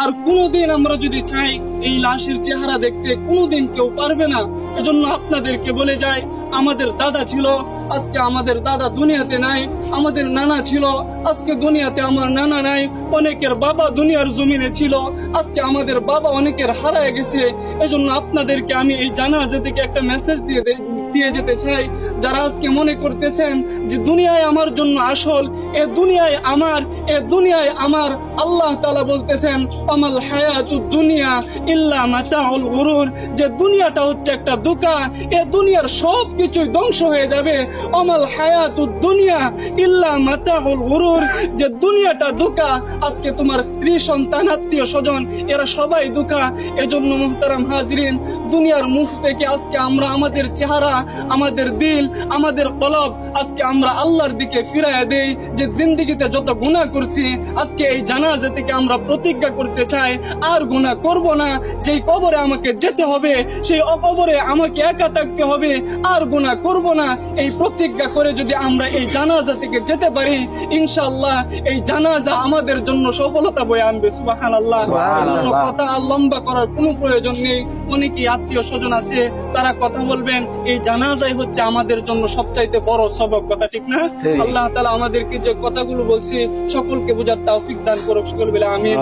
আর কোনোদিন আমরা যদি চাই এই লাশের চেহারা দেখতে, কোনোদিন কেউ পারবে না। এজন্য আপনাদেরকে বলে যাই, আমাদের দাদা ছিল, আজকে আমাদের দাদা দুনিয়াতে নাই। আমাদের নানা ছিল, আজকে দুনিয়াতে আমার নানা নাই। অনেকের বাবা দুনিয়ার জমিনে ছিল, আজকে আমাদের বাবা অনেকের হারায় গেছে। এজন্য আপনাদেরকে আমি এই জানাজা থেকে একটা মেসেজ দিয়ে যেতে চাই। যারা আজকে মনে করতেছেন যে দুনিয়ায় আমার জন্য আসল, এ দুনিয়ায় আমার, এ দুনিয়ায় আমার, আল্লাহ তাআলা বলতেছেন আমাল হায়াতুদ দুনিয়া ইল্লা মাতাউল গুরুর, যে দুনিয়াটা হচ্ছে একটা ধোঁকা, এ দুনিয়ার সব কিছুই ধ্বংস হয়ে যাবে। আমাল হায়াতুদ দুনিয়া ইল্লা মাতাউল গুরুর, যে দুনিয়াটা ধোঁকা। আজকে তোমার স্ত্রী, সন্তান, আত্মীয় স্বজন এরা সবাই ধোঁকা। এজন্য মুহতারাম হাজরিন, দুনিয়ার মুখ থেকে আজকে আমরা আমাদের চেহারা, আমাদের দিল, আমাদের কলব আজকে আমরা আল্লাহর দিকে ফিরাইয়া দেই। যে জিন্দেগিতে যত গুনাহ করছি, আজকে এই জানাজা থেকে আমরা প্রতিজ্ঞা করতে চাই আর গুনাহ করব না। যেই কবরে আমাকে যেতে হবে, সেই কবরে আমাকে একা থাকতে হবে, আর গুনাহ করব না। এই প্রতিজ্ঞা করে যদি আমরা এই জানাজা থেকে যেতে পারি, ইনশাআল্লাহ এই জানাজা আমাদের জন্য সফলতা বয়ে আনবে। সুবহানাল্লাহ। এজন্য কথা আর লম্বা করার কোনো প্রয়োজন নেই। অনেকেই আত্মীয় স্বজন আছে, তারা কথা বলবেন। এই জানাজাই হচ্ছে আমাদের জন্য সবচাইতে বড় সবক, কথা ঠিক না? আল্লাহ তাআলা আমাদেরকে যে কথাগুলো বলছি সকলকে বোঝার তৌফিক দান করুক। সকল বলে আমিন।